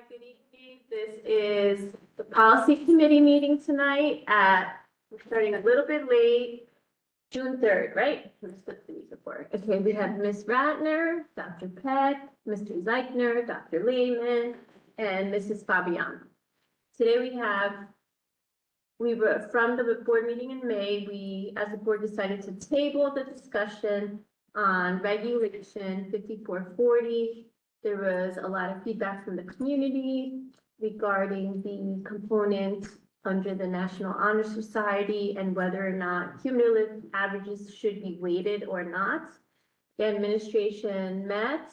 Good evening. This is the policy committee meeting tonight we're starting a little bit late, June 3rd, right? Okay, we have Ms. Ratner, Dr. Peck, Mr. Zeichner, Dr. Lehman, and Mrs. Fabian. Today we were from the board meeting in May, we as a board decided to table the discussion on regulation 5440. There was a lot of feedback from the community regarding the component under the National Honor Society and whether or not cumulative averages should be weighted or not. The administration met.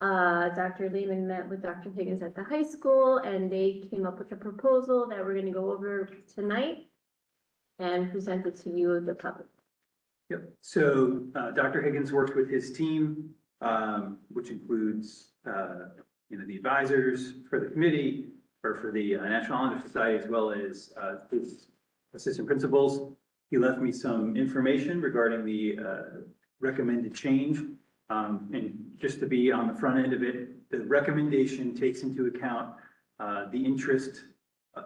Dr. Lehman met with Dr. Higgins at the high school, and they came up with a proposal that we're going to go over tonight and present it to you, the public. Yep. So Dr. Higgins worked with his team, which includes, the advisors for the committee or for the National Honor Society, as well as his assistant principals. He left me some information regarding the recommended change. And just to be on the front end of it, the recommendation takes into account the interest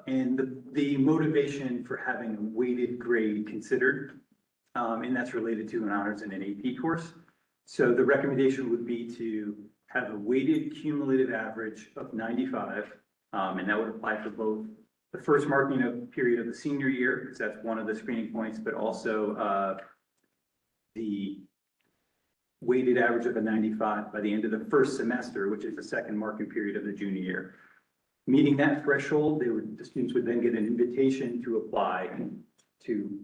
and the motivation for having a weighted grade considered. And that's related to an honors and an AP course. So the recommendation would be to have a weighted cumulative average of 95. And that would apply for both the first marking period of the senior year, because that's one of the screening points, but also the weighted average of a 95 by the end of the first semester, which is the second marking period of the junior year. Meeting that threshold, the students would then get an invitation to apply to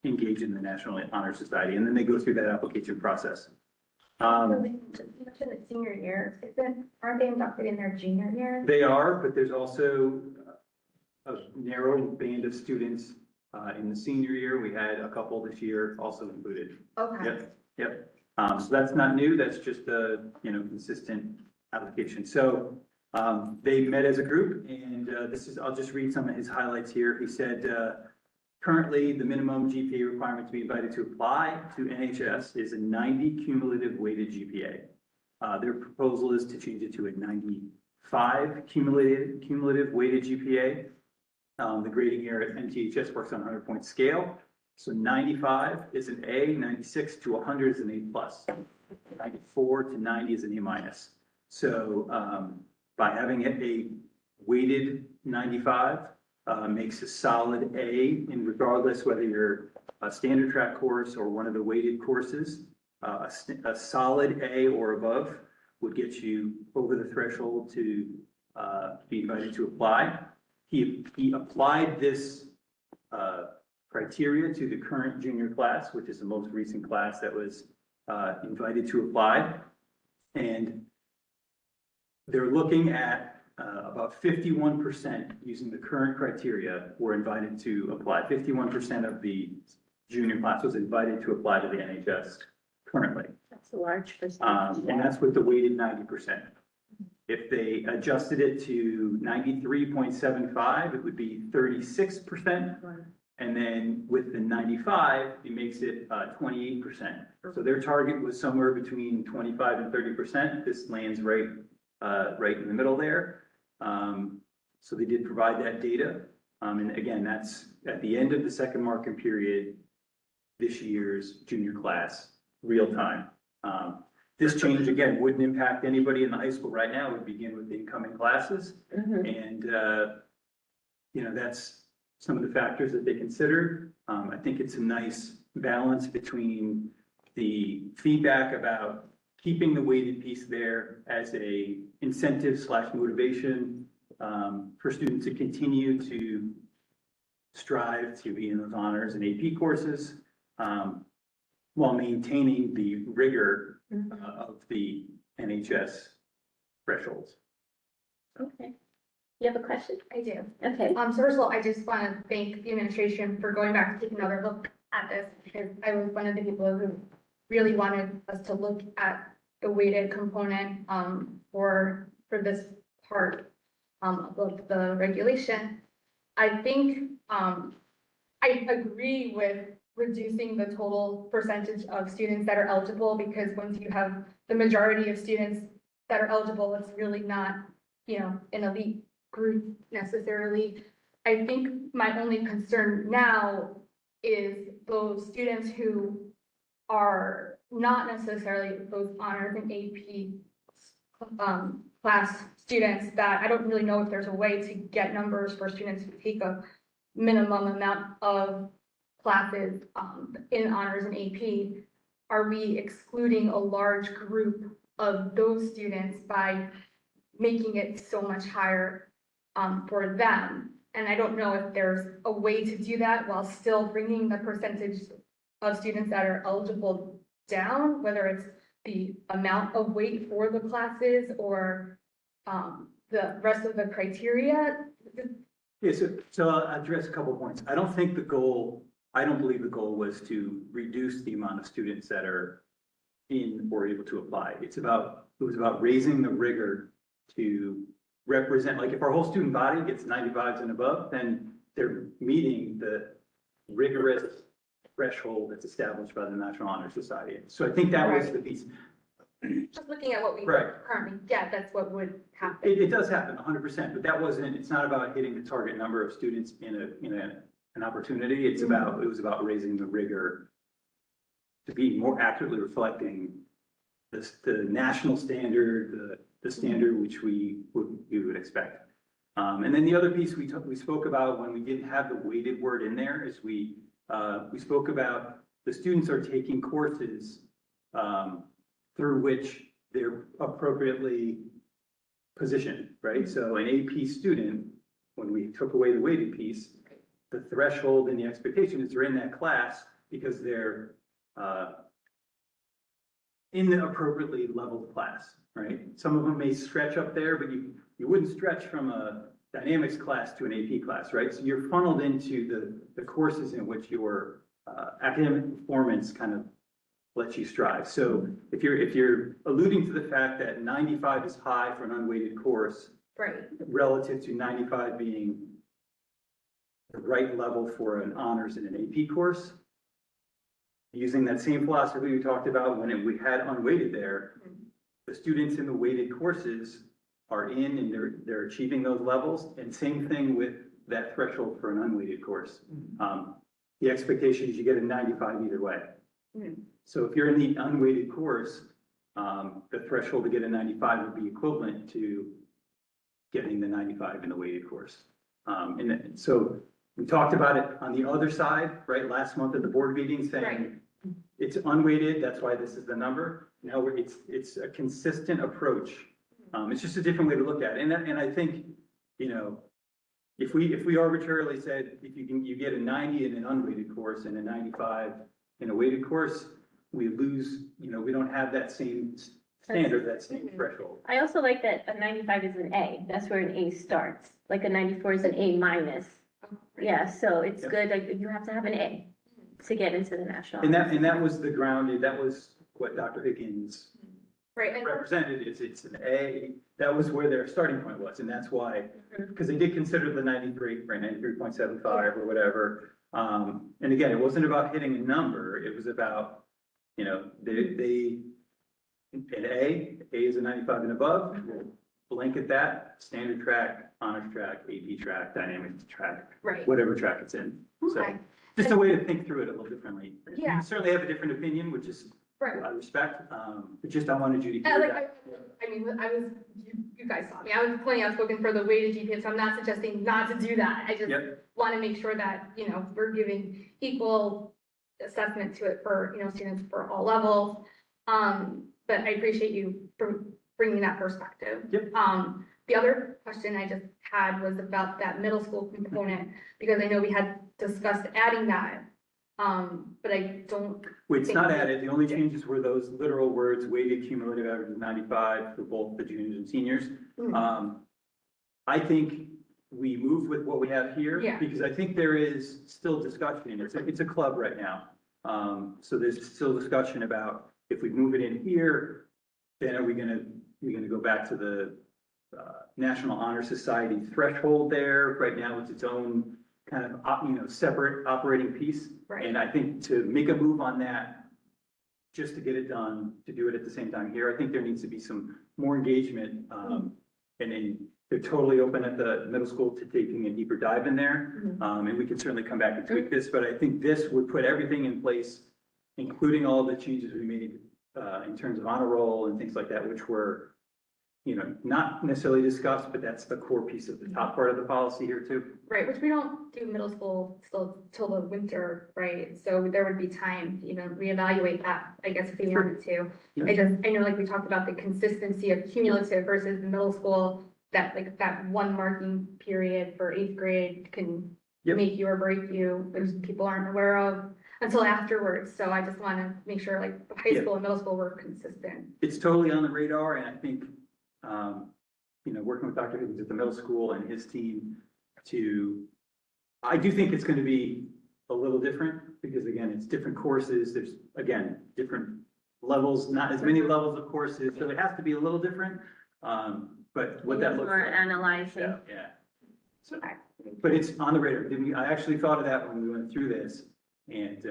engage in the National Honor Society, and then they go through that application process. You mentioned the senior year. Aren't they inducted in their junior year? They are, but there's also a narrow band of students in the senior year. We had a couple this year also included. Okay. Yep. So that's not new. That's just a consistent application. So they met as a group, and I'll just read some of his highlights here. He said, currently, the minimum GPA requirement to be invited to apply to NHS is a 90 cumulative weighted GPA. Their proposal is to change it to a 95 cumulative weighted GPA. The grading here at NTHS works on a 100-point scale. So 95 is an A, 96 to 100 is an A plus, 94 to 90 is an A minus. So by having it a weighted 95, makes a solid A, and regardless whether you're a standard track course or one of the weighted courses, a solid A or above would get you over the threshold to be invited to apply. He applied this criteria to the current junior class, which is the most recent class that was invited to apply. And they're looking at about 51% using the current criteria were invited to apply. 51% of the junior class was invited to apply to the NHS currently. That's a large percentage. And that's with the weighted 90%. If they adjusted it to 93.75, it would be 36%. And then with the 95, it makes it 28%. So their target was somewhere between 25 and 30%. This lands right in the middle there. So they did provide that data. And again, that's at the end of the second marking period, this year's junior class, real time. This change, again, wouldn't impact anybody in the high school right now. It would begin with the incoming classes. And, that's some of the factors that they considered. I think it's a nice balance between the feedback about keeping the weighted piece there as a incentive / motivation for students to continue to strive to be in those honors and AP courses while maintaining the rigor of the NHS thresholds. Okay. You have a question? I do. Okay. So first of all, I just want to thank the administration for going back to take another look at this, because I was one of the people who really wanted us to look at the weighted component for this part of the regulation. I think I agree with reducing the total percentage of students that are eligible, because once you have the majority of students that are eligible, it's really not an elite group necessarily. I think my only concern now is those students who are not necessarily those honors and AP class students, that I don't really know if there's a way to get numbers for students who take a minimum amount of classes in honors and AP. Are we excluding a large group of those students by making it so much higher for them? And I don't know if there's a way to do that while still bringing the percentage of students that are eligible down, whether it's the amount of weight for the classes or the rest of the criteria. Yeah, so I'll address a couple of points. I don't believe the goal was to reduce the amount of students that are in or able to apply. It was about raising the rigor to represent, like if our whole student body gets 95s and above, then they're meeting the rigorous threshold that's established by the National Honor Society. So I think that was the piece. Just looking at what we Right. currently get, that's what would happen. It does happen 100%, but it's not about hitting the target number of students in an opportunity. It was about raising the rigor to be more accurately reflecting the national standard, the standard which we would expect. And then the other piece we spoke about when we didn't have the weighted word in there is we spoke about the students are taking courses through which they're appropriately positioned, right? So an AP student, when we took away the weighted piece, the threshold and the expectation is they're in that class because they're in the appropriately leveled class, right? Some of them may stretch up there, but you wouldn't stretch from a dynamics class to an AP class, right? So you're funneled into the courses in which your academic performance kind of lets you strive. So if you're alluding to the fact that 95 is high for an unweighted course, Right. relative to 95 being the right level for an honors in an AP course, using that same philosophy we talked about when we had unweighted there, the students in the weighted courses are in and they're achieving those levels. And same thing with that threshold for an unweighted course. The expectation is you get a 95 either way. So if you're in the unweighted course, the threshold to get a 95 would be equivalent to getting the 95 in the weighted course. And so we talked about it on the other side, right? Last month at the board meeting saying it's unweighted, that's why this is the number. Now it's a consistent approach. It's just a different way to look at it. And I think, if we arbitrarily said, if you get a 90 in an unweighted course and a 95 in a weighted course, we lose, we don't have that same standard, that same threshold. I also like that a 95 is an A. That's where an A starts. Like a 94 is an A minus. Yeah, so it's good. Like you have to have an A to get into the national. And that was the grounded, that was what Dr. Higgins Right. represented, it's an A. That was where their starting point was. And that's why, because they did consider the 93, right, 93.75 or whatever. And again, it wasn't about hitting a number. It was about, they an A is a 95 and above, blanket that, standard track, honors track, AP track, dynamics track, Right. whatever track it's in. So Okay. just a way to think through it a little differently. Yeah. You certainly have a different opinion, which is Right. I respect, but just I wanted you to Yeah, hear like, that. you guys saw me, I was pointing outspoken for the weighted GPA, so I'm not suggesting not to do that. I just Yep. want to make sure that, we're giving equal assessment to it for, students for all levels. But I appreciate you for bringing that perspective. Yep. The other question I just had was about that middle school component, because I know we had discussed adding that. But I don't. Wait, it's not added. The only changes were those literal words, weighted cumulative average of 95 for both the juniors and seniors. I think we moved with what we have here. Yeah. Because I think there is still discussion. It's a club right now. So there's still discussion about if we move it in here, then are we gonna go back to the National Honor Society threshold there? Right now, it's its own kind of, separate operating piece. Right. And I think to make a move on that, just to get it done, to do it at the same time here, I think there needs to be some more engagement, and they're totally open at the middle school to taking a deeper dive in there. And we can certainly come back and tweak this, but I think this would put everything in place, including all the changes we made in terms of honor roll and things like that, which were, not necessarily discussed, but that's the core piece of the top part of the policy here too. Right, which we don't do middle school still till the winter, right? So there would be time, reevaluate that, I guess, if we wanted to. I know like we talked about the consistency of cumulative versus the middle school, that like that one marking period for 8th grade can Yep. make you or break you, which people aren't aware of until afterwards. So I just want to make sure like high Yeah. school and middle school were consistent. It's totally on the radar, and I think, working with Dr. Higgins at the middle school and his team I do think it's going to be a little different, because again, it's different courses, there's, again, different levels, not as many levels of courses, so it has to be a little different, but what that looks More like. analyzing. Yeah. So, but it's on the radar. I actually thought of that when we went through this, and,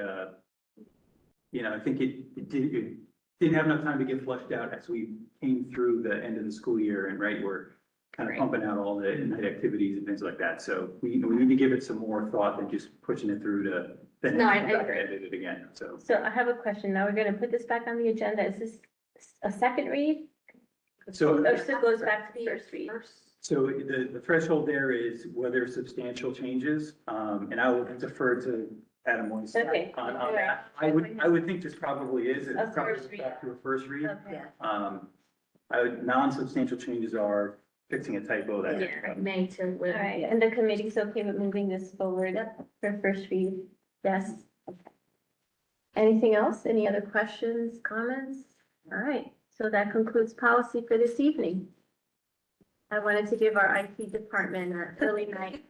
I think it didn't have enough time to get fleshed out as we came through the end of the school year, and we're kind of Right. pumping out all the night activities and things like that. So we need to give it some more thought than just pushing it through to then No, I come back and agree. edit it again, so. So I have a question. Now we're gonna put this back on the agenda. Is this a second read? So, Or still goes back to first read? so the threshold there is whether substantial changes, and I will defer to Adam Moise Okay. on All that. I would think this probably is, A it's probably first read. back to a first read. Okay. Non-substantial changes are fixing a typo that. Yeah, May to. All right, and the committee's okay with moving this forward for first read? Yes. Anything else? Any other questions, comments? All right, so that concludes policy for this evening. I wanted to give our IT department an early night.